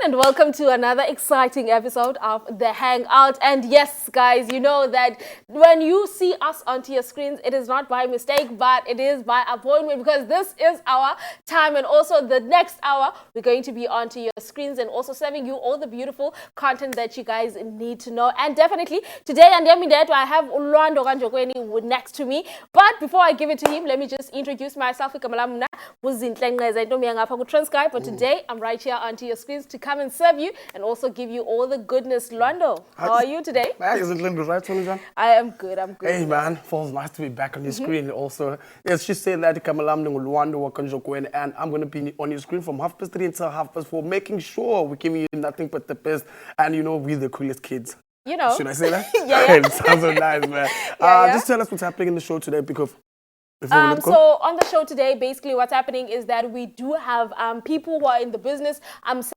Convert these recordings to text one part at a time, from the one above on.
and welcome to another exciting episode of The Hangout. And yes, guys, you know that when you see us onto your screens, it is not by mistake, but it is by appointment, because this is our time. And also the next hour, we're going to be onto your screens and also serving you all the beautiful content that you guys need to know. And definitely today, and I have Ulwando Kanjokweni next to me. But before I give it to him, let me just introduce myself. But today, I'm right here onto your screens to come and serve you and also give you all the goodness. Lwando, how are you today? Isn't it right, Tony? I am good, I'm good. Hey man, feels nice to be back on your screen. Also, yes, she said that and I'm going to be on your screen from 3:30 until 4:30, making sure we're giving you nothing but the best. And you know, we're the coolest kids. You know. Should I say that? Yeah. It sounds so nice, man. Just tell us what's happening in the show today, because So on the show today, basically what's happening is that we do have people who are in the business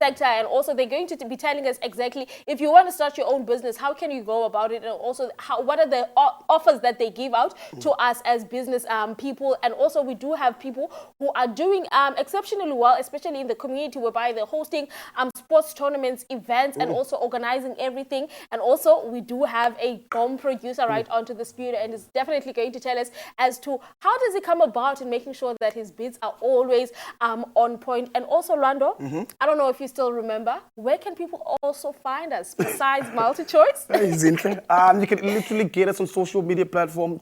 sector, and also they're going to be telling us exactly if you want to start your own business, how can you go about it, and also what are the offers that they give out to us as business people. And also we do have people who are doing exceptionally well, especially in the community, whereby they're hosting sports tournaments, events, and also organizing everything. And also we do have a bomb producer right onto the studio, and is definitely going to tell us as to how does it come about in making sure that his bids are always on point. And also, Lwando, I don't know if you still remember, where can people also find us besides MultiChoice? You can literally get us on social media platform,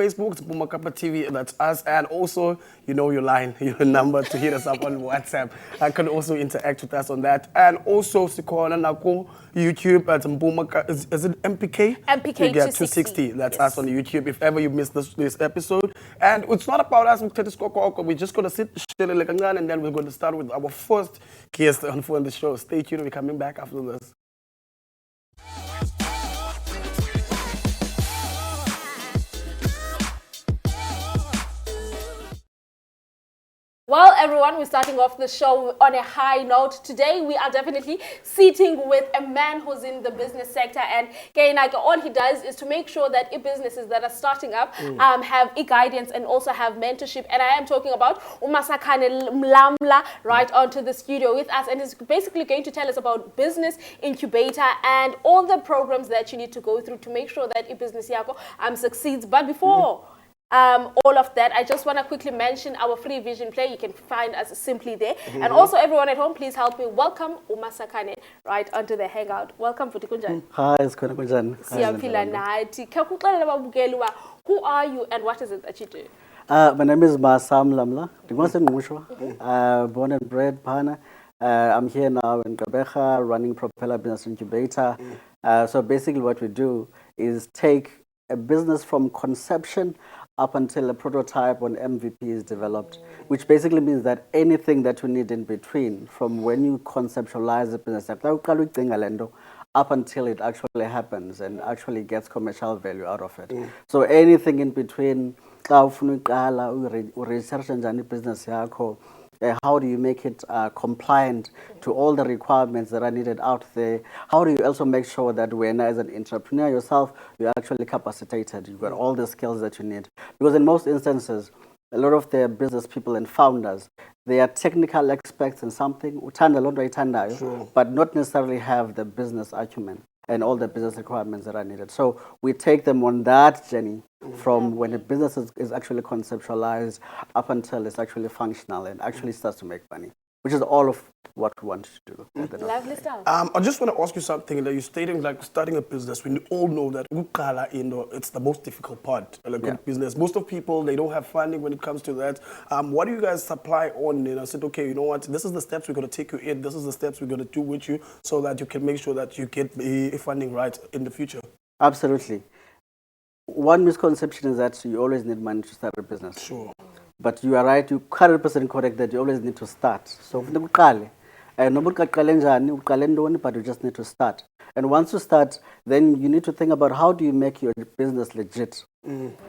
Facebook, it's Bumakapa TV, that's us. And also, you know your line, your number to hit us up on WhatsApp. I can also interact with us on that. And also, Sikona Nako, YouTube, at Mbumaka, is it MPK? MPK 260. That's us on YouTube, if ever you missed this episode. And it's not about us, we're just going to sit and then we're going to start with our first guest on the show. Stay tuned, we're coming back after this. Well, everyone, we're starting off the show on a high note. Today, we are definitely sitting with a man who's in the business sector. And all he does is to make sure that businesses that are starting up have guidance and also have mentorship. And I am talking about Umasakane Mlamla right onto the studio with us. And he's basically going to tell us about business incubator and all the programs that you need to go through to make sure that business yako succeeds. But before all of that, I just want to quickly mention our free vision play. You can find us simply there. And also, everyone at home, please help me welcome Umasakane right onto the Hangout. Welcome, Futikunjan. Hi, it's Kunjan. Who are you and what is it that you do? My name is Masam Lamla. Born and bred Pana. I'm here now in Gabecha running Propeller Business Incubator. So basically what we do is take a business from conception up until a prototype on MVP is developed, which basically means that anything that you need in between, from when you conceptualize the business up until it actually happens and actually gets commercial value out of it. So anything in between, business how do you make it compliant to all the requirements that are needed out there? How do you also make sure that when, as an entrepreneur yourself, you're actually capacitated, you've got all the skills that you need? Because in most instances, a lot of the business people and founders, they are technical experts in something, but not necessarily have the business acumen and all the business requirements that are needed. So we take them on that journey from when a business is actually conceptualized up until it's actually functional and actually starts to make money, which is all of what we want to do. Lovely stuff. I just want to ask you something. That you're stating, like, starting a business. We all know that it's the most difficult part of business. Most of people, they don't have funding when it comes to that. What do you guys supply on? I said, okay, you know what? This is the steps we're going to take you in. This is the steps we're going to do with you so that you can make sure that you get the funding right in the future. Absolutely. One misconception is that you always need money to start a business. Sure. But you are right, you're 100% correct that you always need to start. So, but you just need to start. And once you start, then you need to think about how do you make your business legit.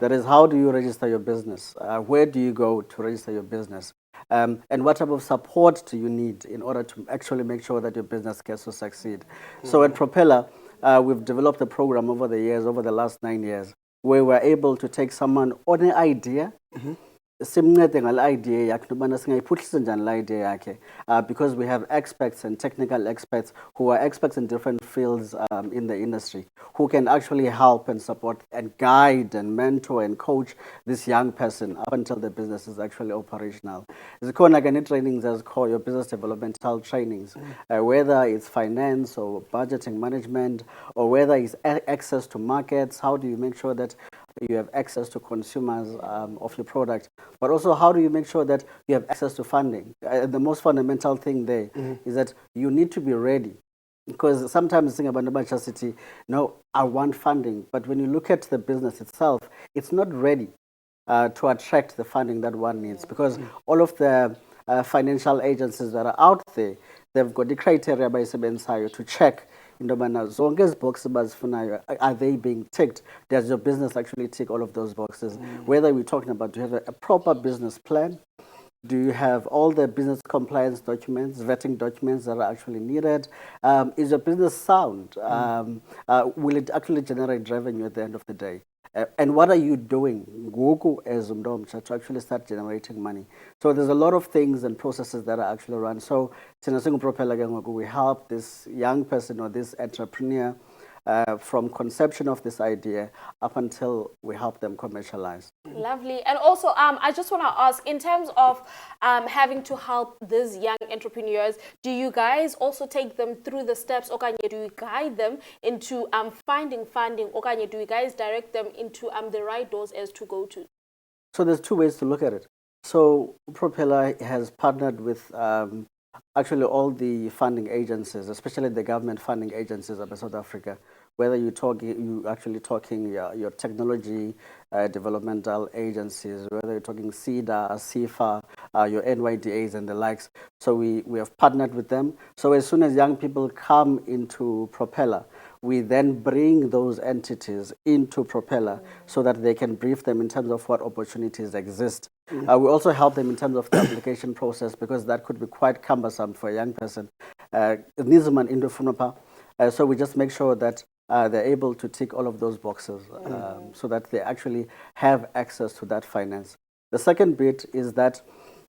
That is, how do you register your business? Where do you go to register your business? And what type of support do you need in order to actually make sure that your business gets to succeed? So at Propeller, we've developed a program over the last 9 years, where we're able to take someone on an idea, simncede ngale idea yakhe intobana singayiphuhlisa njani la idea yakhe, because we have experts and technical experts who are experts in different fields in the industry who can actually help and support and guide and mentor and coach this young person up until the business is actually operational. Zikhona ke trainings as called your business developmental trainings, whether it's finance or budgeting management, or whether it's access to markets. How do you make sure that you have access to consumers of your product, but also how do you make sure that you have access to funding? The most fundamental thing there is that you need to be ready, because sometimes think about the city, no, I want funding, but when you look at the business itself, it's not ready to attract the funding that one needs, because all of the financial agencies that are out there, they've got the criteria by to check boxes are they being ticked? Does your business actually tick all of those boxes? Whether we're talking about, do you have a proper business plan? Do you have all the business compliance documents, vetting documents that are actually needed? Is your business sound? Will it actually generate revenue at the end of the day? And what are you doing as to actually start generating money? So there's a lot of things and processes that are actually run. So we help this young person or this entrepreneur from conception of this idea up until we help them commercialize. Lovely. And also, I just want to ask, in terms of having to help these young entrepreneurs, do you guys also take them through the steps, or do you guide them into finding funding, or do you guys direct them into the right doors as to go to? So there's two ways to look at it. So Propeller has partnered with actually all the funding agencies, especially the government funding agencies of South Africa, whether you actually talking your technology developmental agencies, whether you're talking CEDA, CIFA, your NYDAs and the likes. So we have partnered with them. So as soon as young people come into Propeller, we then bring those entities into Propeller so that they can brief them in terms of what opportunities exist. We also help them in terms of the application process, because that could be quite cumbersome for a young person. So we just make sure that they're able to tick all of those boxes so that they actually have access to that finance. The second bit is that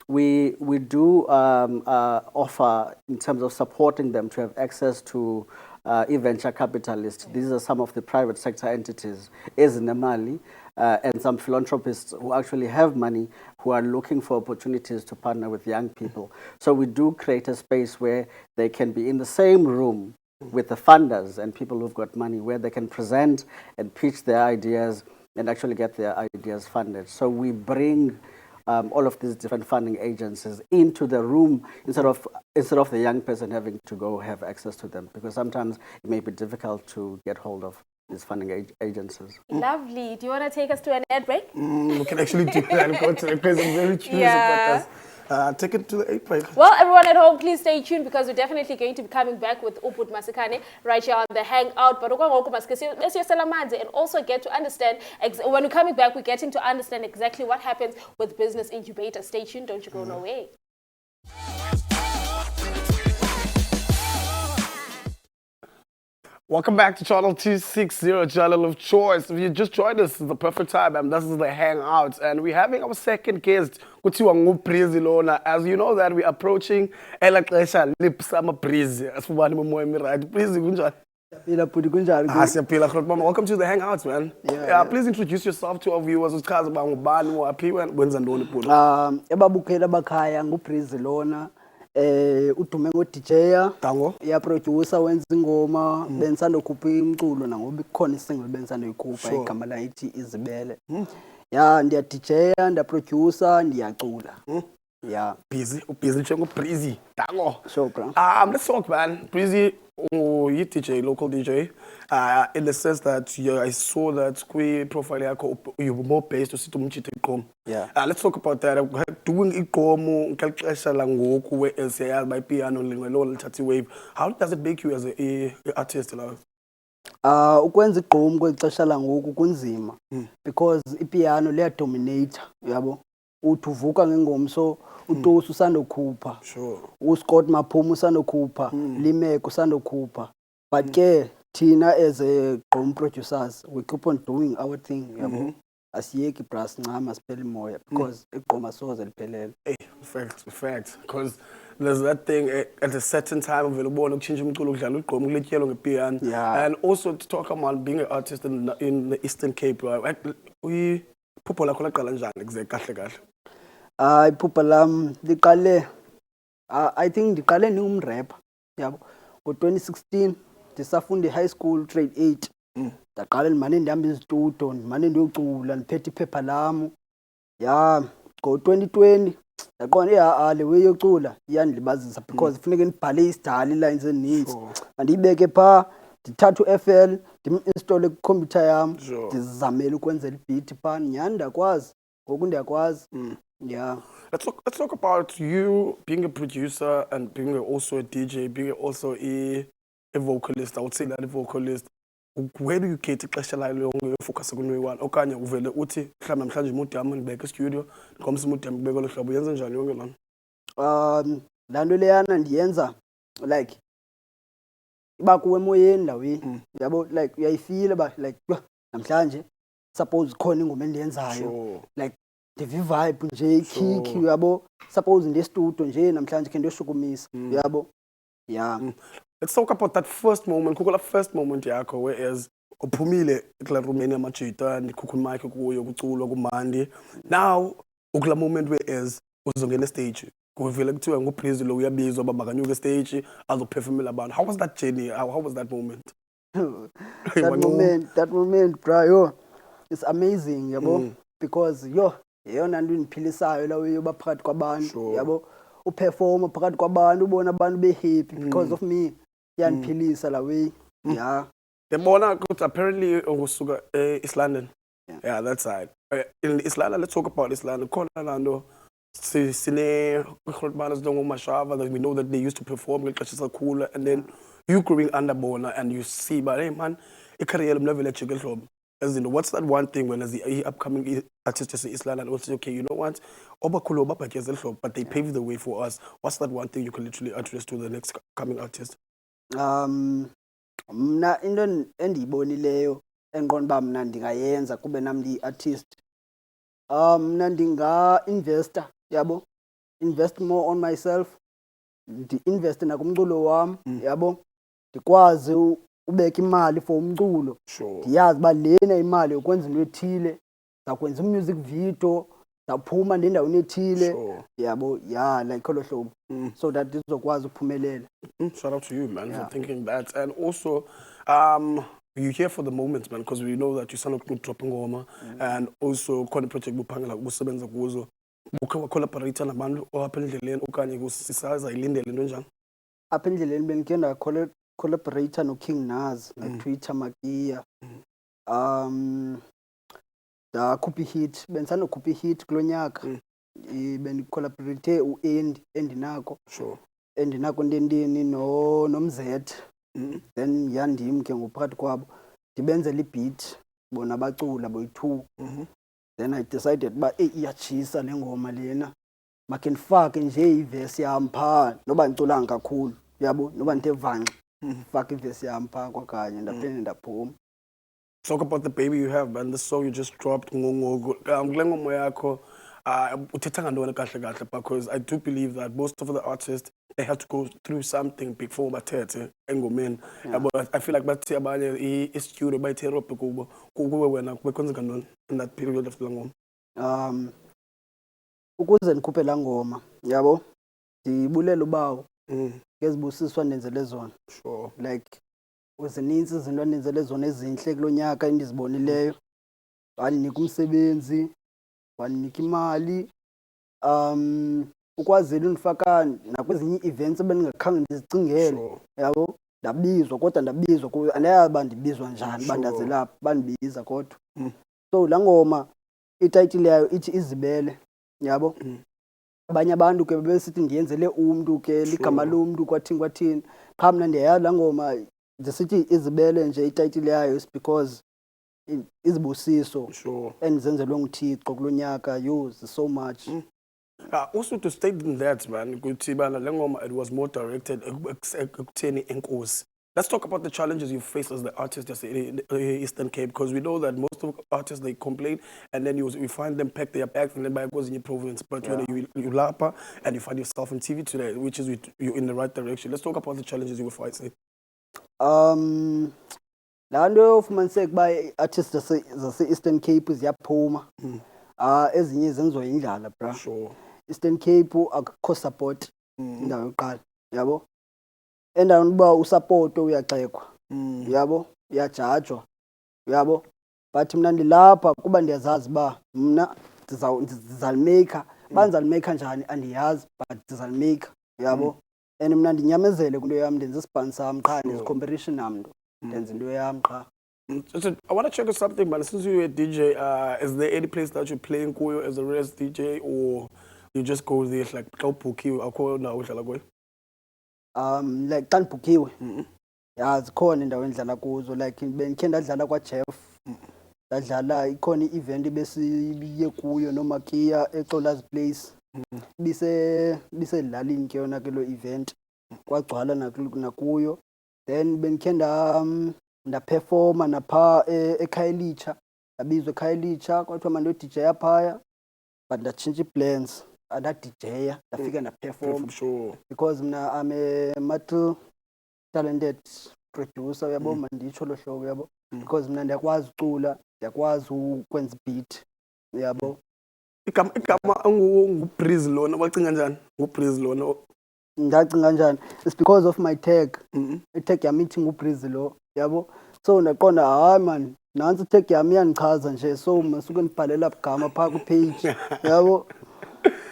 we do offer in terms of supporting them to have access to venture capitalists. These are some of the private sector entities, as Namali, and some philanthropists who actually have money, who are looking for opportunities to partner with young people. So we do create a space where they can be in the same room with the funders and people who've got money, where they can present and pitch their ideas and actually get their ideas funded. So we bring all of these different funding agencies into the room instead of the young person having to go have access to them, because sometimes it may be difficult to get hold of these funding agencies. Lovely. Do you want to take us to an ad break? We can actually do that and go to the because I'm very curious about this. Take it to the 8 break. Well, everyone at home, please stay tuned, because we're definitely going to be coming back with Uput Masikane right here on the Hangout. But and also get to understand, when we're coming back, we're getting to understand exactly what happens with Business Incubator. Stay tuned, don't you go nowhere. Welcome back to Channel 260, Channel of Choice. If you just joined us, it's the perfect time. This is the Hangout, and we're having our second guest, kuthiwa nguPrizi lona. As you know that we're approaching elaxesha lipsama Prizi. Asifumani momoya emirayi. Prizi kunjani? Siyaphila groot mama. Welcome to the Hangout, man. Yeah, please introduce yourself to our viewers. Uchaza uba ngubani, waphi, wenza ntoni kulo. Ebabukela bakhaya nguPrizi lona. Udume ngo-DJ, producer wenza ingoma, bensanda ukhupha imculo nangoba ikhona isingle bensanda uyikhupha igama la ithi Izibele. Ndiya DJ, ndiya producer, ndiyacula. Busy njengoPrizi. Dango. Sure, bro. Let's talk, man. Prizi, you DJ, local DJ. In the sense that I saw that profile you're more based to sit umchite iqom. Let's talk about that. Doing iqom ngelixesha langoku where LCR by piano lingelo lithatha wave. How does it make you as a artist la? Ukwenza iqom kwexesha langoku kunzima because ipiano liya dominate, yabo. Uvuka ngengomso uTosu usandokhupha, uScott Maphumu usandokhupha, Limeko usandokhupha, but ke thina as a gqom producers we keep on doing our thing, yabo. asiyeki brass ncama asiphele moya because igqoma soze liphelele. Hey, facts. Because there's that thing at a certain time of ubona ukutshintsha umculo udlala ugqomo kuletyelo ngepiano. Yeah. And also to talk about being an artist in the Eastern Cape, iphupho lakho laqala njani kahle kahle? Iphupha lam liqale I think ndiqale ndingumrapper yabo ngo-2016 ndisafunda high school grade 8 ndaqala ndimane ndihamba izitudio ndimane ndiyocula ndiphethe iphepha lam ya ngo-2020 ndaqonda le way yocula iyandilibazisa because funeke ndibhale isidala ii-lines ezininzi andiyibeke phaa ndithathe u-FL ndim-installe kwikhompyutha yam ndizamele ukwenzela ibhithi phaa nyhani ndiyakwazi ngoku ndiyakwazi. Yeah. Let's talk about you being a producer and being also a DJ, being also a vocalist. I would say that a vocalist. Where do you get ixesha lonke focus kunwe one okanye uvele uthi mhlawumbe namhlanje imodi yami ngibeke studio ngomse imodi yami ngibeke lo hlobo yenza njani yonke lona? La nto leyana ndiyenza like iba kuwe emoyeni ndaweni yabo like uyayifila ba like namhlanje suppose khona ingoma endiyenzayo like vibe nje ikick yabo suppose ndestudio nje namhlanje ke ndiyoshukumisa yabo. Yeah. Let's talk about that first moment. Kukho la first moment yakho whereas uphumile kula room yamajita ndikukho mic kuyo kuculwa kumandi. Now ukula moment whereas uzongena stage kuvela kuthiwa nguPreezi lo uyabizwa baba kanyuke stage azoperformela abantu. How was that journey? How was that moment? that moment bro, it's amazing yabo because yeyona nto indiphilisayo la uyoba phakathi kwabantu yabo uperforma phakathi kwabantu ubona abantu behappy because of me yandiphilisa la way. Yeah. Ndibona ukuthi apparently ungusuka East London. Yeah, that side. In East London, let's talk about East London. Khona lando sine khulubana zidongo mashava that we know that they used to perform ngexesha sakhula and then you growing under bona and you see but hey man icareer level ejike hlobo. As in, what's that one thing when as the upcoming artists in East London will say, okay, you know what, but they paved the way for us. What's that one thing you can literally address to the next coming artist? Mna into endiyibonileyo enqonda uba mna ndingayenza kube nam ndi-artist mna ndinga-investor yabo, invest more on myself, ndi-invest nakumculo wam yabo, ndikwazi ubeka imali for umculo. Ndiyazi uba lena imali yokwenza into ethile ndakwenza music video ndaphuma nendaweni ethile yabo. Yeah, like kholo hlobo so that izokwazi ukuphumelela. Shout out to you, man, for thinking that. And also you're here for the moment, man, because we know that you sound like dropping ngoma and also khona project buphangela ukusebenza kuzo bukho collaborate nabantu apha endleleni okanye kusisaza ilindele into njani? Apha endleleni benike collaborator no King Naz na Twitter Makia da copy hit bensano copy hit kulonyaka ben collaborate endinako endinako ndendini nomzet then yandim ke ngophakathi kwabo ndibenzela ibeat bona bacula boyi2 then I decided ba iyachisa lengoma lena make ndifake nje iverse yami pha noba ngicula kakhulu yabo noba ndevanga faka iverse yami pha kwakanye ndaphinde ndaphuma. Talk about the baby you have, man. The song you just dropped kule ngoma yakho uthetha ngantoni kahle kahle because I do believe that most of the artists they have to go through something before bathethe engomeni. But I feel like bathi abanye i-studio bayitherapy kubo kuwe wena kube kwenza ngantoni in that period of the ngoma? Ukuze ndikhuphe la ngoma yabo ndibulela ubawo ngezibusiswa ndenzele zona. Like uzininzi izinto andenzele zona ezinhle kulonyaka endizibonileyo. Wandinika umsebenzi, wandinika imali, ukwazile undifaka nakwezinye events ebendingakhange ndizicingele yabo. Ndabizwa kodwa ndabizwa kuyo andiyaba ndibizwa njani bandaze lapha bandibiza kodwa. So la ngoma ititle yayo ithi izibele yabo. Abanye abantu ke bebesithi ndiyenzele umuntu ke ligama lomuntu kwathini qha mna ndiyayazi la ngoma ndisithi izibele nje ititle yayo is because izibusiso endizenzelwe nguThixo kulonyaka use so much. Also to state that, man, ukuthi bana le ngoma it was more directed ekutheni enkosi Let's talk about the challenges you face as the artist just in the Eastern Cape, because we know that most of artists, they complain and then you find them pack their bags and then by goes in your province. But when you lapa and you find yourself on TV today, which is you're in the right direction. Let's talk about the challenges you were facing. La nto yofumaniseka uba i-artist zase-Eastern Cape ziyaphuma ezinye zenziwa yindlala bra. Sure. Eastern Cape akukho support indawo yokuqala, yabo. Endaweni uba usapoto uyaxekwa, yabo, uyajajwa, yabo. But mna ndilapha kuba ndiyazazi uba mna ndizalimaker. Uba ndizalimaker njani andiyazi, but ndizalimaker, yabo. And mna ndinyamezele kwinto yam, ndenza isibhani sam qha, ndenza competition namntu, ndenza into yam qha. So I want to check something, man. Since you're a DJ, is there any place that you're playing kuyo as a rest DJ, or you just go there like Like xa ndibhukhiwe, ya zikhona indawo endidlala kuzo. Like bendikhe ndadlala kwaJeff, ndadlala ikhona i-event ebesiye kuyo noMakia eXola's Place. Bisezilalini ke yona ke lo event, kwagcwala nakuyo. Then bendikhe ndaperforma napha eKhayelitsha, ndabizwa eKhayelitsha kwathiwa mandiyodj phaya, but ndatshintsha ii-plans, andadj ndafika ndaperform. Sure. Because mna I'm a multi-talented producer, uyabo, manditsho lo hlobo, uyabo. Because mna ndiyakwazi ucula, ndiyakwazi ukwenza beat, uyabo. Igama nguBreeze lona wacinga njani? nguBreeze lona. Ndacinga njani? It's because of my tag. I-tag yami ithi nguBreeze lo, yabo. So ndaqonda hayi man, nansi i-tag yami iyandichaza nje, so masuke ndibhalela gama phaa kwi-page, yabo.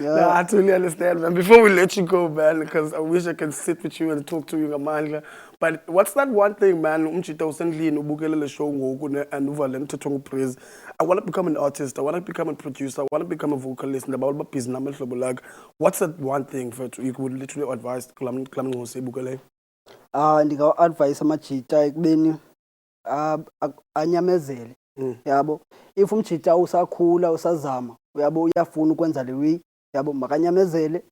Yeah. No, I totally understand, man. Before we let you go, man, because I wish I could sit with you and talk to you, ngamandla. But what's that one thing, man? Umchita usendlini ubukele le show ngoku and uvale mthetho nguBreeze. I want to become an artist. I want to become a producer. I want to become a vocalist. Ndabawa babhizi nami hlobo lakho. What's that one thing for you would literally advise Klamini ngose bukele? Ndingawa-advise amajita ekubeni anyamezele, yabo. If umjita usakhula usazama, uyabo, uyafuna ukwenza le way, yabo, makanyamezele,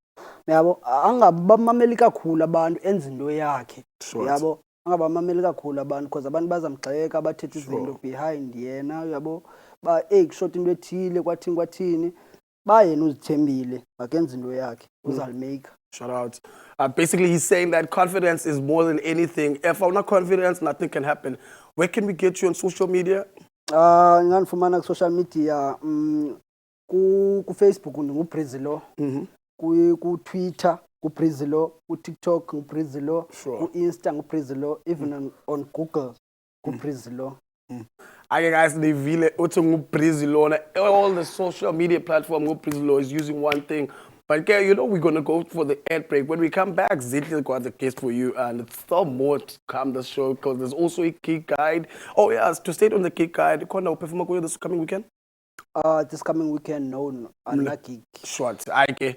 yabo. Angabamameli kakhulu abantu, enze into yakhe, yabo. Angabamameli kakhulu abantu, because abantu bazamgxeka bathethe izinto behind yena, yabo. Ba kushota into ethile kwathini, ba yena uzithembile, makenze into yakhe, uzalimaker. Shout out. Basically, he's saying that confidence is more than anything. If I'm not confident, nothing can happen. Where can we get you on social media? Ngandifumana ku-social media, ku-Facebook nguBreeze lo, ku-Twitter nguBreeze lo, ku-TikTok nguBreeze lo, ku-Insta nguBreeze lo, even on Google nguBreeze lo. Okay, guys, they vile nguBreeze lo. All the social media platform nguBreeze lo is using one thing. But okay, you know we're gonna go for the ad break. When we come back, Zitli got the case for you, and it's still more to come the show because there's also a gig guide. Oh yes, to stay on the gig guide, Kona perform for you this coming weekend. This coming weekend, no, I'm not gig. Short, okay.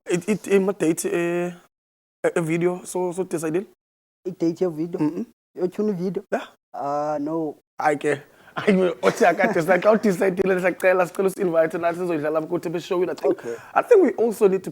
It imitate a video, so decided. It date your video. Your tune video. Yeah. No. Okay. I think we also need to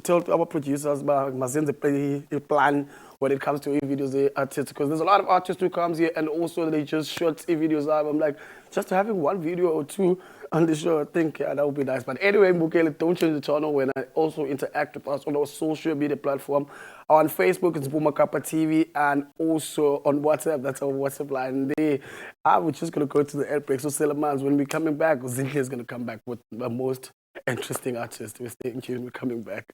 tell our producers about a plan when it comes to videos artists, because there's a lot of artists who comes here and also they just shoot videos out. I'm like, just having one video or two on the show, I think that would be nice. But anyway, Mukele, don't change the channel when I also interact with us on our social media platform. On Facebook, it's Bumakapa TV, and also on WhatsApp, that's our WhatsApp line there. We're just going to go to the air break. So, Selamans, when we're coming back, Zinke is going to come back with the most interesting artist. We're staying tuned, we're coming back.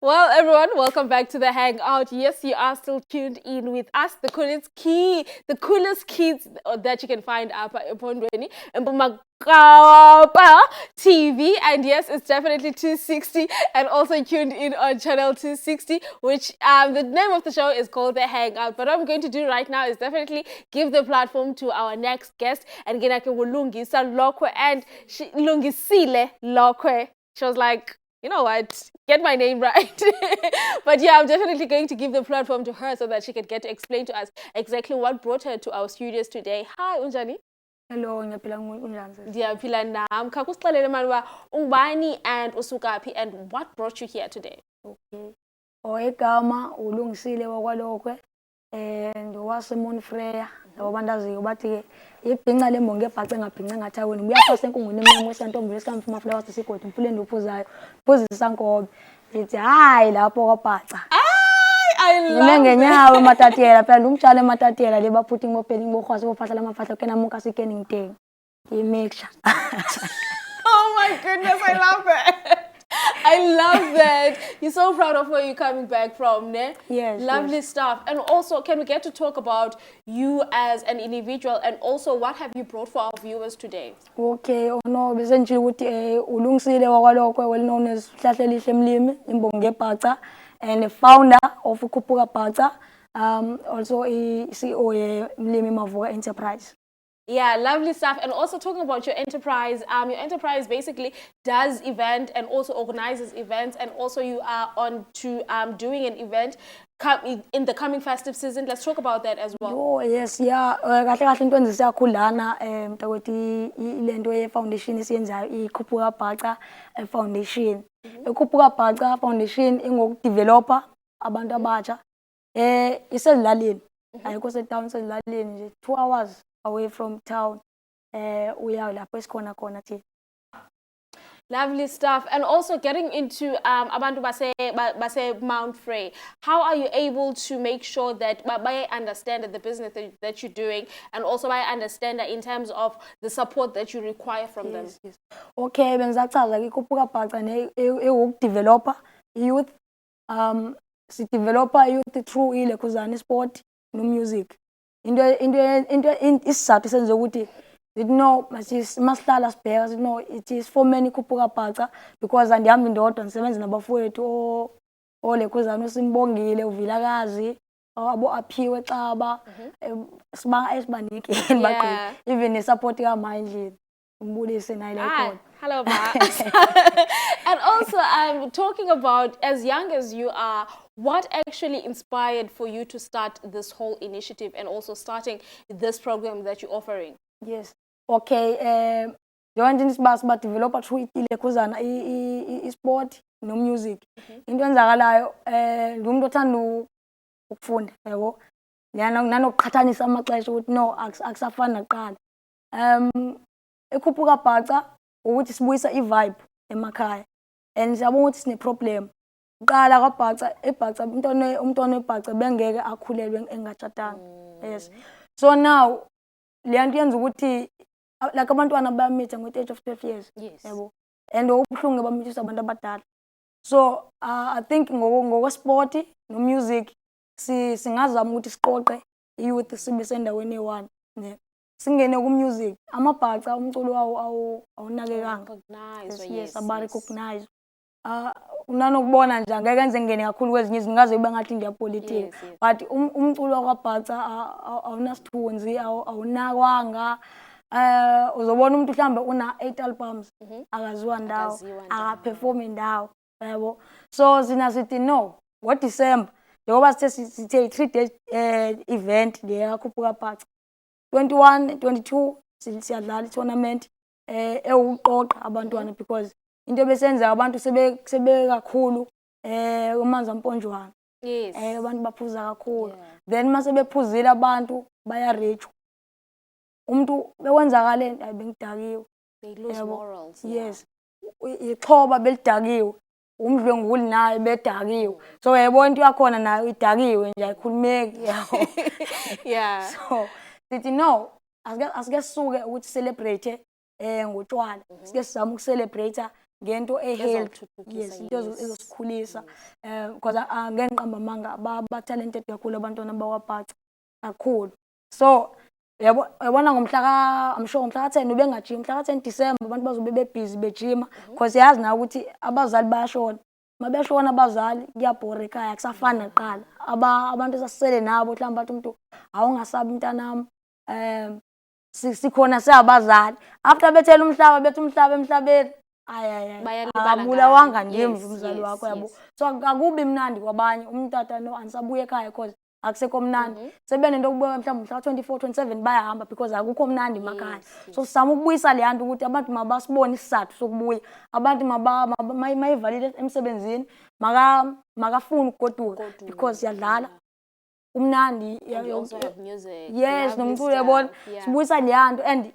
Well, everyone, welcome back to the Hangout. Yes, you are still tuned in with us, the coolest kids that you can find up at Pondweni and Bumakapa TV. And yes, it's definitely 260 and also tuned in on channel 260, which the name of the show is called The Hangout. But what I'm going to do right now is definitely give the platform to our next guest. And Genake Wulungisa Lokwe and Lungisile Lokwe. She was like, you know what, get my name right. But yeah, I'm definitely going to give the platform to her so that she can get to explain to us exactly what brought her to our studios today. Hi, Unjani. Hello, ngiyaphila unjani sis? Ndiyaphila nam. Khawukhe usixelele mani uba ungubani and usuka phi and what brought you here today? Okay. Igama ulungisile wakwalokwe ndowase Freya labo bantu aziyo bathi ibhinca lembongo ebhace engabhinca engathawini buyaphasa enkungwini emnyama wesantombi lesikamfuma fula wathi sigodi mfuleni uphuzayo phuzisa nkobe ndithi hayi lapho kwabhaca I love mina ngenyawo ematatiyela phela umtshalo ematatiyela le baphutha ingopeli ngbokhwasi bofahla lamafahla kena muka sikeni ngiteng imixture. Oh my goodness, I love it. I love that. You're so proud of where you're coming back from, ne? Yes. Lovely yes. stuff. And also, can we get to talk about you as an individual and also what have you brought for our viewers today? Okay, no, besenjile ukuthi ulungisile wakwalokwe well known as Hlahle Lihle Mlimi imbongo ebhaca and the founder of Khuphuka Bhaca, also CEO ye Mlimi Mavuka Enterprise. Yeah, lovely stuff. And also talking about your enterprise basically does event and also organizes events, and also you are on to doing an event in the coming festive season. Let's talk about that as well. Oh yes, yeah. Kahle kahle into enzisa kakhulana mntakwethu ilento ye foundation isiyenzayo iKhuphuka Bhaca Foundation. iKhuphuka Bhaca Foundation ingokudeveloper abantu abatsha isezilalini ayikho setown sezilalini nje 2 hours away from town uya lapho esikhona khona thina. Lovely stuff. And also getting into abantu base Mount Frey, how are you able to make sure that I understand the business that you're doing, and also I understand that in terms of the support that you require from them? Yes. Okay, benzachaza iKhuphuka Bhaca ukudeveloper youth, si developer youth through ilekhuzana sport no music. Into isizathu senze ukuthi no masihlala sibheka no it is for many Khuphuka Bhaca because andihambi ndodwa ndisebenza nabafowethu olekhuzana uSimbongile uVilakazi abo aphiwe xaba sibanga esibanike baqi even nesupport kaMandla umbulise naye la khona. Hello, Ma. And also, I'm talking about, as young as you are, what actually inspired for you to start this whole initiative and also starting this program that you're offering? Yes. Okay. Yonke isibasa developer through ilekhuzana sport no music. Into enzakalayo ngumuntu othanda ukufunda yabo. Nanokuqhathanisa amaxesha ukuthi no akusafani naqala. eKhuphuka Bhaca ukuthi sibuyisa ivibe emakhaya and siyabona ukuthi sine problem. Uqala kwaBhaca eBhaca umntwana weBhaca bengeke akhulelwe engatshatanga. Yes. So now le nto yenza ukuthi like abantwana bayamitha ngo-age of 12 years yabo and ubuhlungu bamithisa abantu abadala. So I think ngokwe-sport no music singazama ukuthi siqoqe youth sibe sendaweni eyi-1 ne singene ku-music amaBhaca umculo wawo awunakekanga. Yes, abarecognize. Unanokubona nje angeke enze ngene kakhulu kwezinye izingaze ube ngathi ndiyapolitika but umculo wakwaBhaca awunasithunzi awunakwanga. Uzobona umuntu mhlambe una 8 albums akaziwa ndawo akaperform indawo yabo. So sina sithi no ngo-December njengoba sithe 3 days event le yaKhuphuka Bhaca 21 22 siyadlala i-tournament ewuqoqa abantwana because into besenza abantu sebe kakhulu umanza mponjwana. Yes. Abantu baphuza kakhulu. Then mase bephuzile abantu bayarejwa. Umuntu bekwenzakale bengidakiwe. They lose morals. Yes. Ixhoba belidakiwe. Umdlwenguli naye bedakiwe. So yayibona into yakhona nayo idakiwe nje ayikhulumeki yabo. Yeah. So sithi no asike sisuke ukuthi celebrate ngotshwala. Sike sizama ukucelebrate ngento health. Yes, into ezosikhulisa because angenqamba amanga ba talented kakhulu abantwana bakwaBhaca kakhulu. So yabona I'm sure ngomhla ka-10 ubengajima mhla ka-10 December abantu bazobe bebusy bejima because yazi na ukuthi abazali bayashona. Mabeshona abazali kuyabhora ekhaya kusafana naqala. Abantu esasisele nabo mhlawumbe bathi umuntu awungasabi mntanami sikhona siyabazali after bethela umhlaba bethi umhlaba emhlabeni abulawanga ndim umzali wakho yabo. So akubi mnandi kwabanye umntata no anisabuye ekhaya because akusekho mnandi sebenento okubuya mhlawumbe mhla 24 27 bayahamba because akukho mnandi emakhaya so sizama ukubuyisa le yanto ukuthi abantu mabasibone isizathu sokubuya abantu mayivalile emsebenzini makafuni ukugoduka because siyadlala umnandi music. Yes, nomculo yabona sibuyisa le yanto and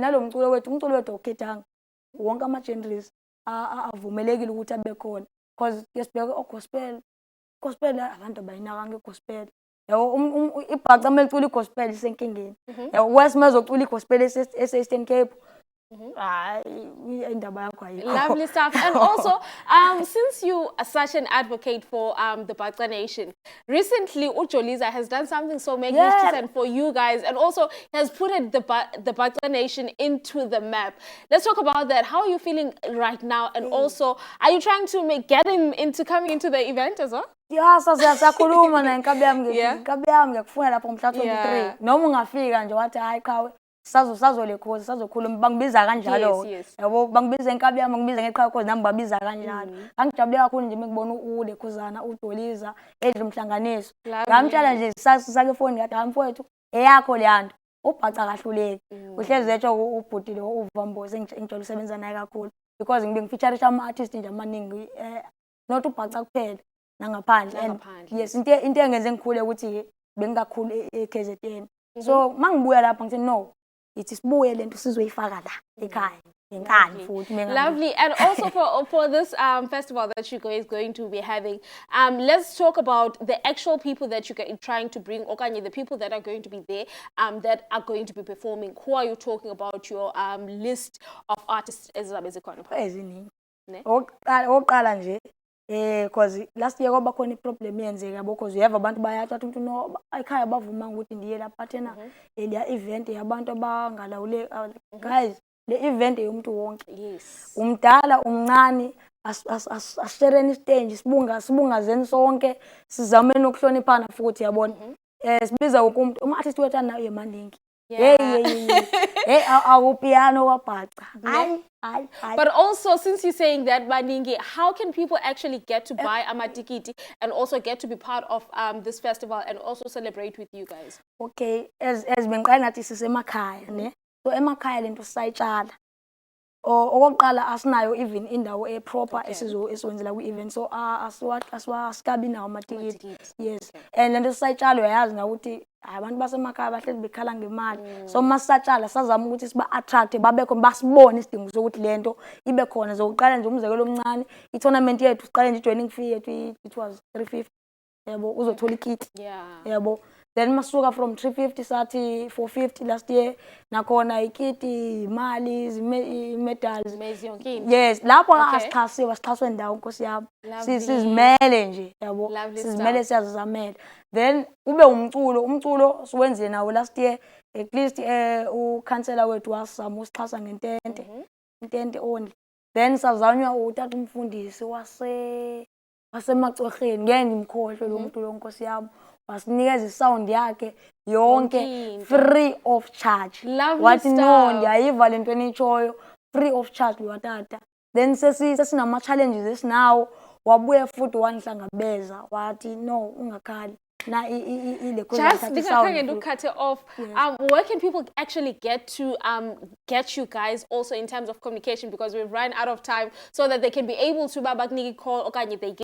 nalomculo wethu umculo wethu okhethanga wonke ama-genres avumelekile ukuthi abe khona because yesibheke gospel abantu abayinaka ngegospel yabo ibhaca melicula igospel isenkingeni yabo wesimezocula igospel ese-Eastern Cape Lovely stuff. And also, since you are such an advocate for the Bacta Nation, recently Ujoliza has done something so magnificent for you guys and also has put the Bacta Nation into the map. Let's talk about that. How are you feeling right now? And also, are you trying to get him into coming into the event as well? Yeah, sakhuluma na inkabi yami ngiyakufuna lapho ngomhla 23 noma ungafika nje wathi hayi khawe sazolekhoza sazokhuluma bangibiza kanjalo yabo bangibiza inkabi yami bangibiza ngeqhawe cause nami babiza kanjalo angijabule kakhulu nje ngibona ulekhuzana uDoliza edla umhlanganiso ngamtshela nje sake phone ngathi hamfowethu eyakho leyanto ubhaca kahluleki uhlezi etsho ubhutile uvamboze ngitshela usebenza naye kakhulu because ngibe ngifeatureisha ama-artist nje amaningi not ubhaca kuphela nangaphandle and yes into engenze ngikhule ukuthi bengakhulu eKZN so mangibuya lapha ngithi no ithi sibuye lento sizoyifaka la ekhaya enkani futhi lovely. And also for this festival that you guys going to be having, let's talk about the actual people that you're trying to bring, okanye the people that are going to be there, that are going to be performing. Who are you talking about? Your list of artists ezizabe zikhona eziningi oqala nje because last year kwaba khona iproblem yenzeka yabo because you have abantu bayathi umuntu no ekhaya bavuma ukuthi ndiye lapha thena le event yabantu abangalawule guys le event yomuntu wonke umdala umncane ashereni stage sibungazeni sonke sizameni ukuhloniphana futhi yabona sibiza wonke umuntu uma-artist wethu anayo emaningi our piano wabhaca But also, since you're saying that, Maningi, how can people actually get to buy amatikiti and also get to be part of this festival and also celebrate with you guys? Okay, as bengiqala nathi sisemakhaya ne so emakhaya lento sayitshala okokuqala asinayo even indawo proper esizowenzela ku-event so asikabi nawo amatikiti yes and lento sayitshala uyayazi na ukuthi abantu basemakhaya bahlezi bekhala ngemali so masatshala sazama ukuthi siba-attract babekho basibone isidingo sokuthi lento ibe khona zokuqala nje umzekelo omncane i-tournament yethu siqale nje i-joining fee yethu it was 350 yabo uzothola ikiti yabo then masuka from 350 sathi 450 last year nakhona ikiti imali medals yes lapho asixhasiwe ndawo nkosi yami sizimele nje yabo sizimele siyazizamela then kube umculo siwenzile nawo last year at least ukhansela wethu wasizama usixhasa ngentente only then sazanywa utata umfundisi wasemacorheni ngeke ngimkhohlwe lo muntu lo nkosi yami wasinikeza isound yakhe yonke free of charge wathi no ndiyayiva le nto enitshoyo free of charge watata then sesinama challenges esinawo wabuye futhi wangihlangabeza wathi no ungakhali na ile just cut it off. Where can people actually get you guys also in terms of communication, because we've run out of time, so that they can be able to call okanye they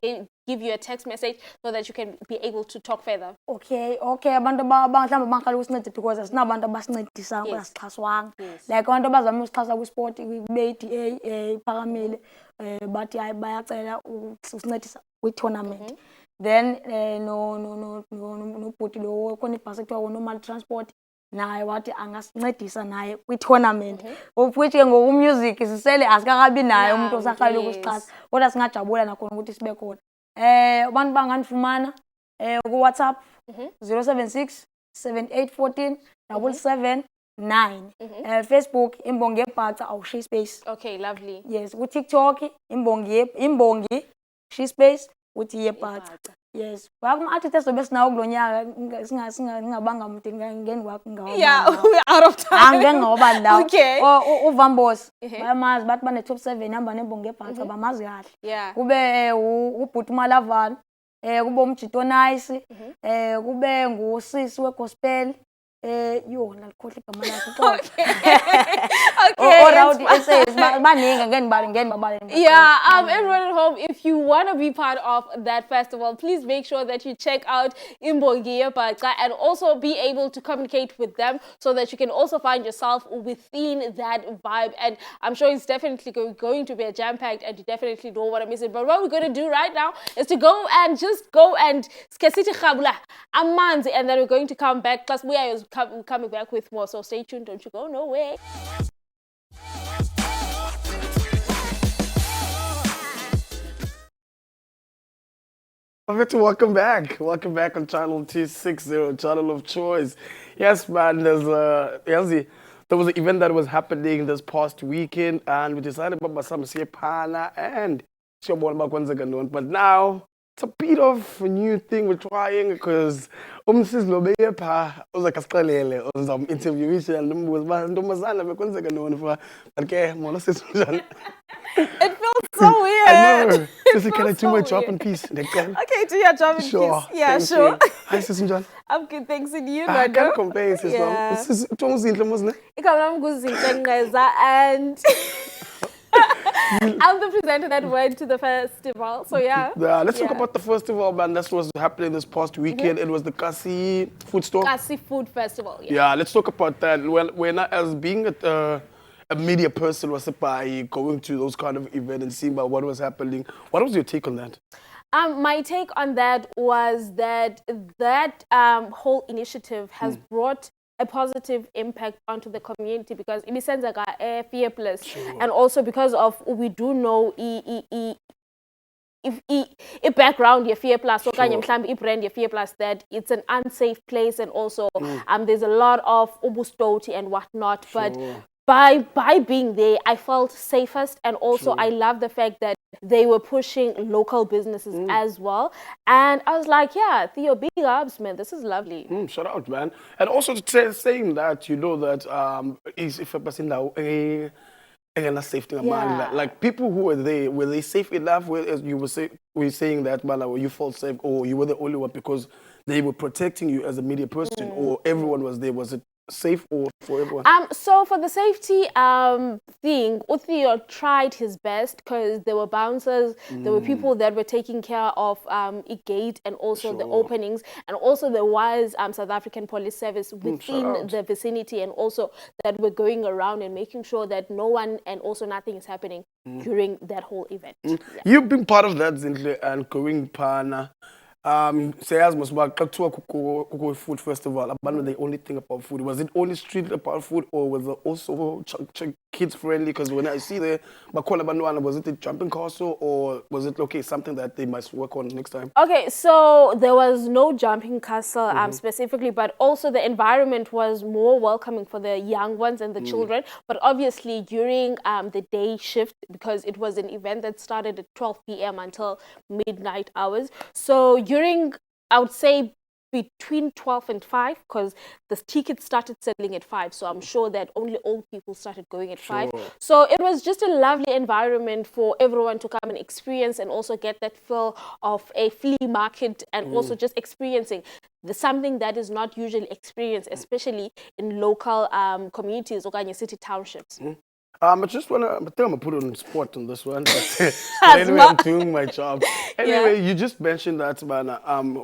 give you a text message so that you can be able to talk further? Okay abantu mhlawumbe bangaqala ukusinceda because asinabantu abasincedisa ngasixhaswanga like abantu abazama usixhasa ku-sport kube-DA iphakamile bathi hayi bayacela usincedisa kwi-tournament then nobhuti lo khona ibhasi ekuthiwa normal transport naye wathi angasincedisa naye kwi-tournament of which ke ngoku-music sisele asikakabi naye umuntu osaqala ukusixhasa kodwa singajabula nakhona ukuthi sibe khona abantu banganifumana ku-WhatsApp 076 7814 779 Facebook imbongi yebhaca awushiyi space. Okay, lovely. Yes, ku-TikTok imbongi shiyi space uthi yebhaca. Yes, wakuma-artist ezobe sinawo kulonyaka singabanga mude ngeni wakho ngawo. Yeah, we're out of time. Angeke ngoba la. Okay. Uvambosi bayamazi bathi bane top 7 hamba nembongi yebhaca bamazi kahle. Yeah. Kube ubhuti uMalavani kube umjito nice, kube ngusisi we-gospel, yo nalikhohle igama lakhe Yeah, everyone at home, if you want to be part of that festival, please make sure that you check out Imbongi Baca and also be able to communicate with them so that you can also find yourself within that vibe. And I'm sure it's definitely going to be a jam-packed, and you definitely don't want to miss it. But what we're going to do right now is to go and skesiti khabula amanzi, and then we're going to come back. Plus, we are coming back with more. So stay tuned. Don't you go nowhere. Welcome back. Welcome back on channel 260, channel of choice. Yes, man, there was an event that was happening this past weekend, and we decided about some Pana and but now it's a bit of a new thing we're trying, because Mrs. Lobepa was like a skalele on some interview and was It feels so weird. I know. Sissy, can I do my job in peace? Okay, do your job in Sure. peace. Yeah, Thank sure. you. Hi, Sis John. I'm good, thanks to you. I can't complain, Sis. Yeah. Sis, and I'm the presenter that went to the festival. So yeah. Let's talk about the festival, man. That was happening this past weekend. It was the Kasi Food Store. Kasi Food Festival. Yeah, let's talk about that. When as being a media person, was by going to those kind of events and seeing about what was happening. What was your take on that? My take on that was that whole initiative has brought a positive impact onto the community, because it is a fear plus, and also because of we do know if background your fear plus or brand your fear plus, that it's an unsafe place, and also there's a lot of ubustoti and whatnot, but by being there, I felt safest, and also I love the fact that they were pushing local businesses as well. And I was like, yeah, Theo, big ups, man. This is lovely. Shout out, man. And also saying that, you know, that if a person now safety like people who were they safe enough? As you were saying that, man, you felt safe, or you were the only one because they were protecting you as a media person, or everyone was there? Was it safe or for everyone? So for the safety thing, Uthio tried his best, because there were bouncers, there were people that were taking care of a gate and also the openings, and also there was South African Police Service within the vicinity, and also that were going around and making sure that no one and also nothing is happening during that whole event. Yeah. You've been part of that, Zintle, and going Pana. Say must Kuku Food Festival. About the only thing about food. Was it only street about food, or was it also kids friendly? Because when I see the Bakola Banwana, was it a jumping castle, or was it something that they must work on next time? Okay, so there was no jumping castle specifically, but also the environment was more welcoming for the young ones and the children. But obviously during the day shift, because it was an event that started at 12 p.m. until midnight hours. So during, I would say, between 12 and 5, because the tickets started selling at 5, so I'm sure that only old people started going at 5. So it was just a lovely environment for everyone to come and experience, and also get that feel of a flea market, and also just experiencing something that is not usually experienced, especially in local communities or city townships. I just want to, I think I'm going to put on spot on this one. But anyway, I'm doing my job. Anyway, you just mentioned that, man.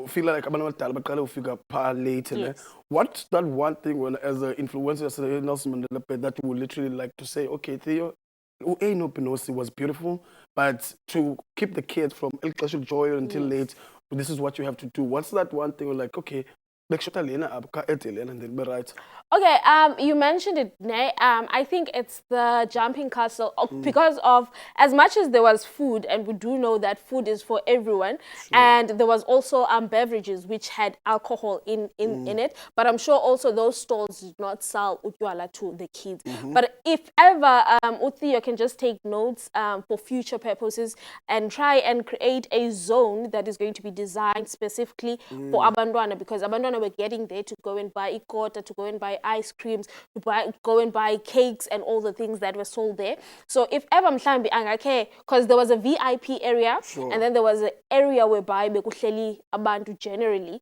Feel like I'm going to figure out later. Yes. What's that one thing when, as an influencer, as Nelson Mandela, that you would literally like to say, okay, Theo, no Pinosi was beautiful, but to keep the kids from El Clash of Joy until late, this is what you have to do. What's that one thing where, like, okay, and then be right? Okay, you mentioned it, Nay. I think it's the jumping castle, because of, as much as there was food, and we do know that food is for everyone, and there was also beverages which had alcohol in it, but I'm sure also those stalls did not sell utywala to the kids. But if ever Uthio can just take notes for future purposes and try and create a zone that is going to be designed specifically for abandwana, because abandwana abantwana were getting there to go and buy ikota, to go and buy ice creams, to go and buy cakes and all the things that were sold there. So if ever mhlambi angakhe, because there was a VIP area, and then there was an area whereby bekuhleli abantu generally.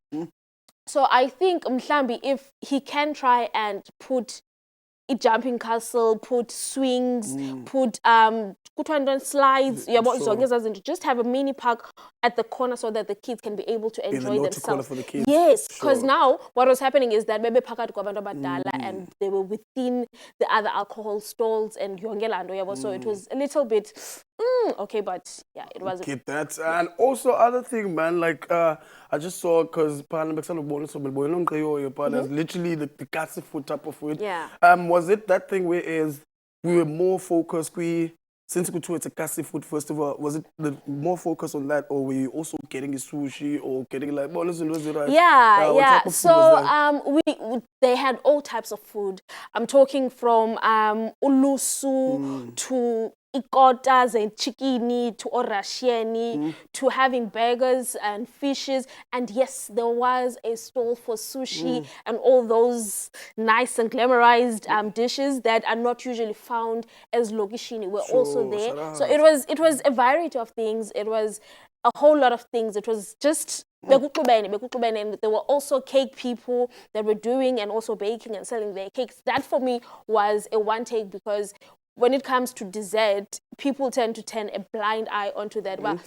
So I think mhlambi if he can try and put a jumping castle, put swings, put slides, just have a mini park at the corner so that the kids can be able to enjoy themselves. For the kids. Yes, because now what was happening is that maybe phakathi kwabantu abadala and they were within the other alcohol stalls and yongelando, so it was a little bit okay, but yeah, it wasn't. Get that. And also other thing, man, like I just saw, because there's literally the kasi food type of food. Yeah. Was it that thing where we were more focused, since it's a kasi food festival, was it more focused on that, or were you also getting a sushi or getting like yeah. So they had all types of food. I'm talking from ulusu to ikotas and chikini to orashieni to having burgers and fishes, and yes, there was a stall for sushi and all those nice and glamorized dishes that are not usually found as lokishini were also there. So it was a variety of things. It was a whole lot of things. It was just and there were also cake people that were doing and also baking and selling their cakes. That for me was a one take, because when it comes to dessert, people tend to turn a blind eye onto that. But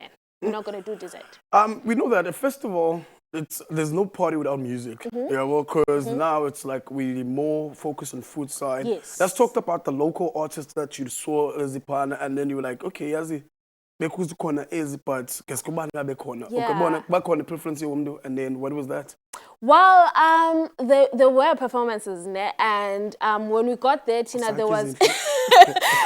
man, we're not going to do dessert. We know that at a festival, there's no party without music. Yeah, well, because now it's like we more focus on food side. Yes. Let's talk about the local artists that you saw, Zipana, and then you were like, okay, Yazi, because corner is, but Keskubana be corner. Okay, back on the preference you want, and then what was that? Well, there were performances, and when we got there, Tina, there was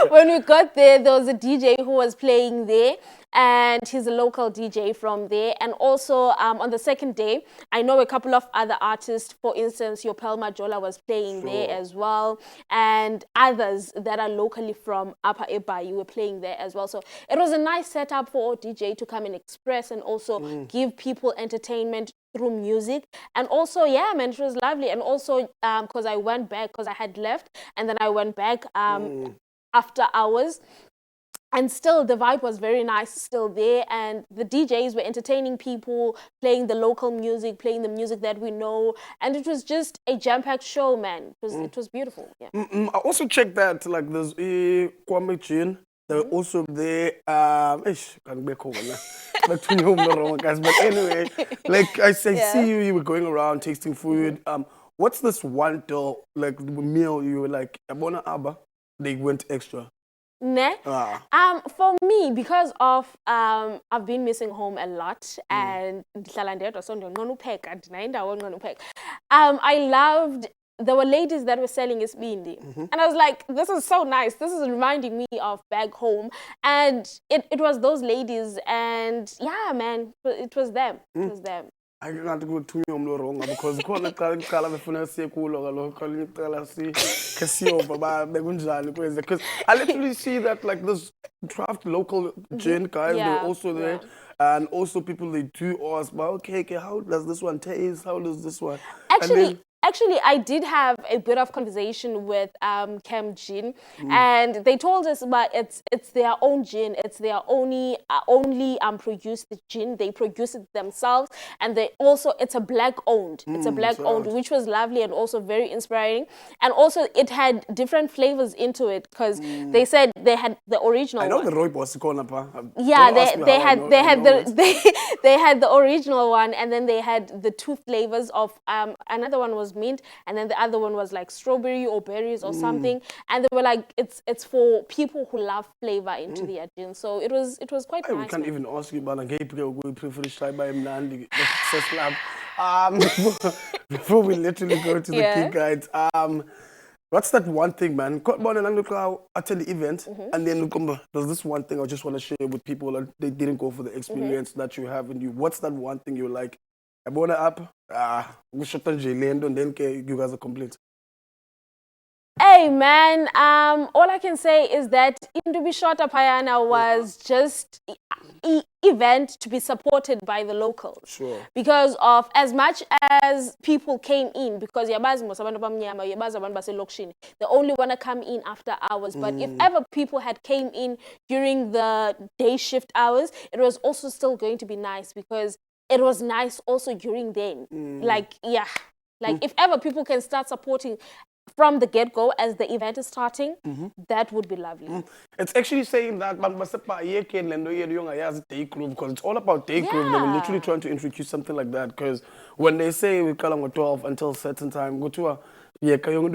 when we got there was a DJ who was playing there, and he's a local DJ from there. And also on the second day, I know a couple of other artists. For instance, Yopel Majola was playing there as well, and others that are locally from Upper Ebayi were playing there as well. So it was a nice setup for DJ to come and express and also give people entertainment through music. And also, yeah, man, it was lovely. And also, because I went back, because I had left, and then I went back after hours. And still, the vibe was very nice, still there. And the DJs were entertaining people, playing the local music, playing the music that we know. And it was just a jam-packed show, man. It was beautiful. Yeah. I also checked that, like, there's Kwame Chin. They were also there. Can't be cool, but anyway, like I see you were going around tasting food. What's this one meal you were like, Abona Abba, they went extra? Ne? For me, because of I've been missing home a lot, and I loved. There were ladies that were selling isbindi. And I was like, this is so nice. This is reminding me of back home. And it was those ladies. And yeah, man, it was them. It was them. I can't go to you wrong because because I literally see that like this craft local gin guys, they're also there. And also people, they do ask, but okay, how does this one taste? How does this one? Actually, I did have a bit of conversation with Chem Gin, and they told us about it's their own gin. It's their only produced gin. They produce it themselves, and it's a black owned. It's a black owned, which was lovely and also very inspiring. And also it had different flavors into it, because they said they had the original. I know one. the Rooibos corner, pa. Yeah, they had the original one, and then they had the two flavors of another one was mint, and then the other one was like strawberry or berries or something, and they were like it's for people who love flavor into their gin. So it was quite nice. We can't even ask you about a gay people who prefer to buy Mnandi before we literally go to the key guides. What's that one thing, man? Attend the event, and then there's this one thing I just want to share with people that they didn't go for the experience that you have in you. What's that one thing you're like, I bought up, we shot on J-Land, and then you guys are complete? Hey, Hey man, all I can say is that Indubi Shota Payana was just event to be supported by the locals. Sure. Because of as much as people came in, because yabazi most abantu bamnyama, yabazi abantu baselokishini, they only want to come in after hours. But if ever people had came in during the day shift hours, it was also still going to be nice because it was nice also during then. Like, yeah. Like, if ever people can start supporting from the get-go as the event is starting, that would be lovely. It's actually saying that day groove because it's all about day groove. They were literally trying to introduce something like that because when they say we call on 12 until a certain time, go to a during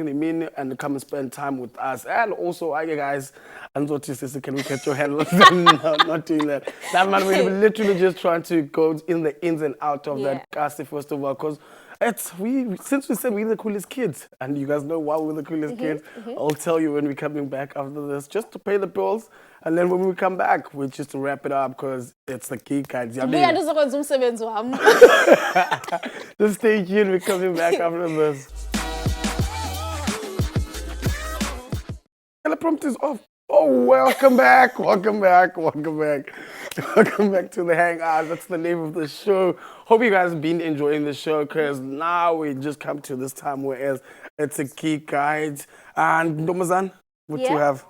the meeting and come and spend time with us. And also, guys, and so can we get your hand? No, not doing that. That man, we're literally just trying to go in the ins and out of that Kasi festival because since we said we're the coolest kids, and you guys know why we're the coolest kids, I'll tell you when we're coming back after this, just to pay the bills, and then when we come back, we just to wrap it up because it's the key guys. Just stay tuned, we're coming back after this. Teleprompt is off. Oh, welcome back, welcome back, welcome back. Welcome back to the Hangout. That's the name of the show. Hope you guys have been enjoying the show because now we just come to this time where it's a key guide. And Domazan, what you have?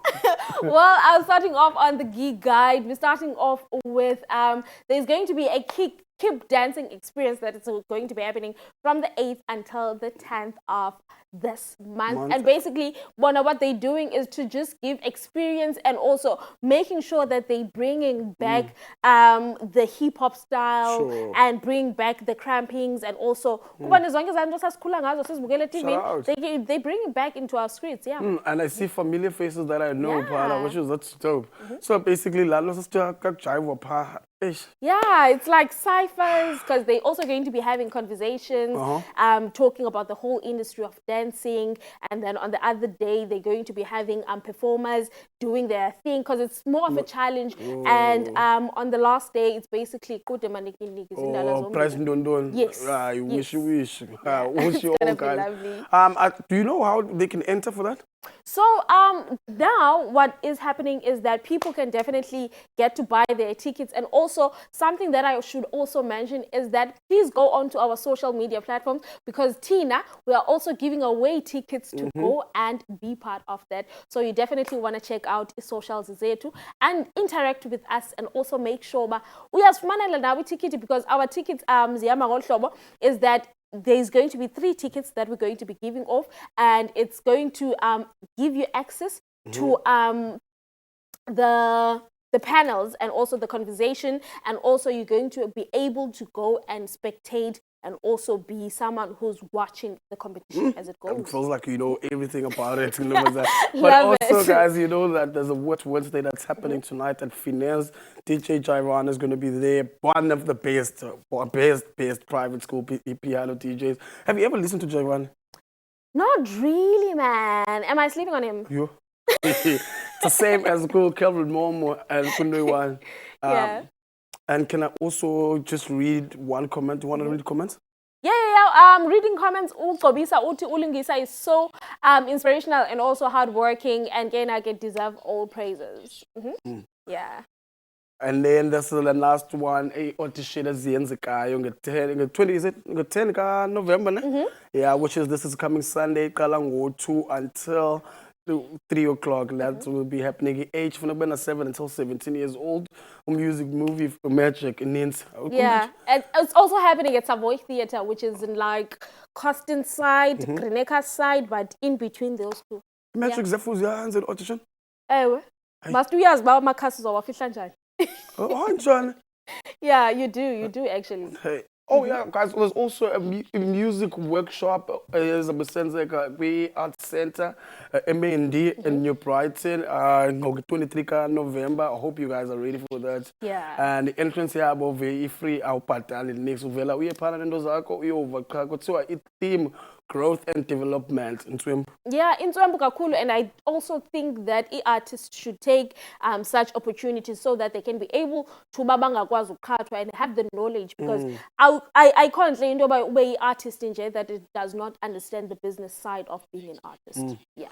Well, I was starting off on the geek guide. We're starting off with there's going to be a keep dancing experience that is going to be happening from the 8th until the 10th of this month. And basically, what they're doing is to just give experience and also making sure that they're bringing back the hip hop style and bring back the crampings and also they bring it back into our streets. And I see familiar faces that I know, which is that's dope. So basically, yeah, it's like ciphers because they're also going to be having conversations, talking about the whole industry of dancing, and then on the other day they're going to be having performers doing their thing because it's more of a challenge. And on the last day, it's basically price don. Yes. You wish. Wish you It's all gonna be guys. lovely. Do you know how they can enter for that? So now what is happening is that people can definitely get to buy their tickets, and also something that I should also mention is that please go onto our social media platforms because Tina, we are also giving away tickets to go and be part of that. So you definitely want to check out socials zetu and interact with us and also make sure we are ticket because our tickets is that there's going to be 3 tickets that we're going to be giving off, and it's going to give you access to the panels and also the conversation, and also you're going to be able to go and spectate and also be someone who's watching the competition as it goes. It feels like you know everything about it. But also, guys, you know that there's a Watch Wednesday that's happening tonight at Finesse. DJ Jairon is going to be there. One of the best private school piano DJs. Have you ever listened to Jairon? Not really, man. Am I sleeping on him? You? It's the same as cool Kelvin Momo and Kundewan. Yeah. And can I also just read one comment? Do you want to read comments? Yeah. Reading comments, Ugobisa Uti Ulingisa is so inspirational and also hardworking, and Gainage deserve all praises. Yeah. And then this is the last one. Otishida Zienzikayo on 20, is it 10 November? Yeah, this is coming Sunday, Kalango 2 until 3 o'clock. That will be happening. Age from 7 until 17 years old. Music, movie, magic, and yeah, and it's also happening at Savoy Theatre, which is in like Costin side, Greneka side, but in between those two. Magic Zefuzia and audition. Must we ask about my castles or Fishanjan? Oh, John. Yeah, you do actually. Hey. Oh yeah, guys. There's also a music workshop. There's a Besenze Art Center, M&D in New Brighton. 23 November. I hope you guys are ready for that. Yeah. And the entrance here above very free. Our pattern next uvela. We are part of those. We over. So a theme growth and development in swim. Yeah, in Ntswembu kakhulu, and I also think that artists should take such opportunities so that they can be able to babangakwazi ukhathwa and have the knowledge, because I can't say into about ube artist in J that it does not understand the business side of being an artist. Yeah,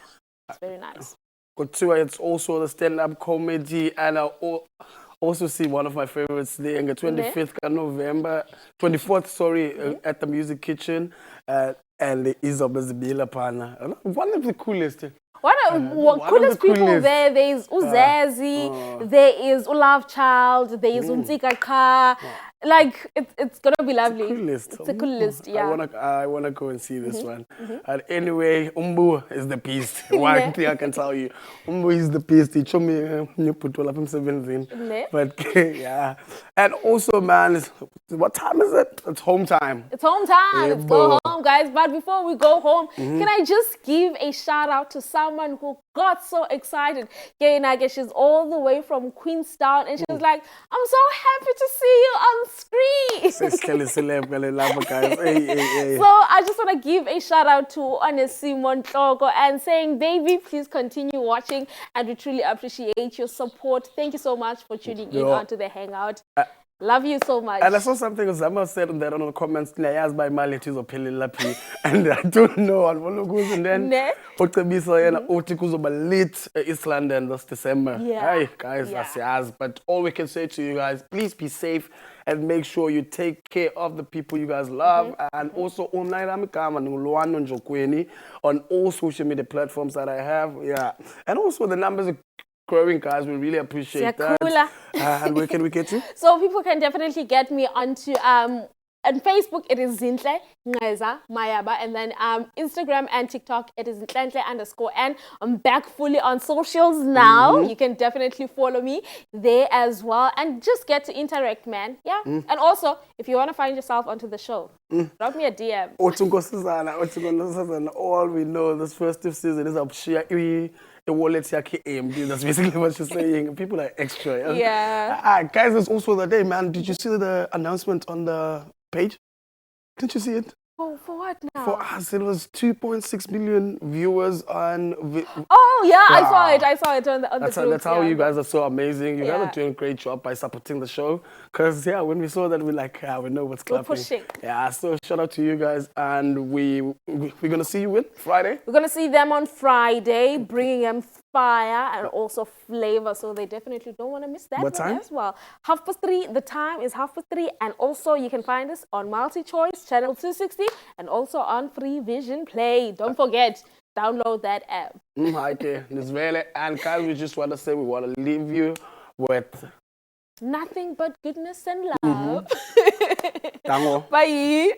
it's very nice. Kuthiwa it's also the stand-up comedy, and I also see one of my favorites there on the 25th of November, 24th, sorry, at the Music Kitchen, and the Izoba Zibila Pana. One of the coolest. One of the coolest people there is Uzazi, there is Ulove Child, there is Untika Ka. Like, it's gonna be lovely. It's a cool list, yeah. I wanna go and see this one. And anyway, Umbu is the beast. One thing I can tell you, Umbu is the beast. He showed me you put all of him 17. But yeah. And also, man, what time is it? It's home time. It's home time. Let's go home, guys. But before we go home, can I just give a shout out to someone who got so excited? She's all the way from Queenstown, and she was like, I'm so happy to see you on screen. So I just want to give a shout out to Simon Tloko and saying, baby, please continue watching, and we truly appreciate your support. Thank you so much for tuning in onto the Hangout. Love you so much. And I saw something Zama said that on the comments, by Mallet is Lapi, and I don't know. And then lit East London this December. Hey guys, that's yours. But all we can say to you guys, please be safe and make sure you take care of the people you guys love. And also online on all social media platforms that I have. Yeah. And also the numbers are growing, guys. We really appreciate that. And where can we get you? So people can definitely get me onto on Facebook it is Zintle Ngeza Mayaba, and then Instagram and TikTok it is Zintle_N. I'm back fully on socials now. You can definitely follow me there as well and just get to interact, man. Yeah. And also if you want to find yourself onto the show, drop me a DM. All we know this festive season is up share the wallet AMD. That's basically what she's saying. People are extra. Yeah. Guys, it's also the day, man. Did you see the announcement on the page? Didn't you see it? Oh, for what now? For us, it was 2.6 million viewers on. Oh yeah, I saw it on the group. That's how you guys are so amazing. You guys are doing a great job by supporting the show. Cause when we saw that, we're like, we know what's clapping. We're pushing. Yeah, so shout out to you guys, and we're gonna see you when Friday. We're gonna see them on Friday, bringing them fire and also flavor, so they definitely don't want to miss that What time? as well. 3:30. The time is 3:30, and also you can find us on MultiChoice channel 260 and also on Free Vision Play. Don't forget, download that app. Hi there, and guys, we just want to say we want to leave you with nothing but goodness and love. Tango. Bye.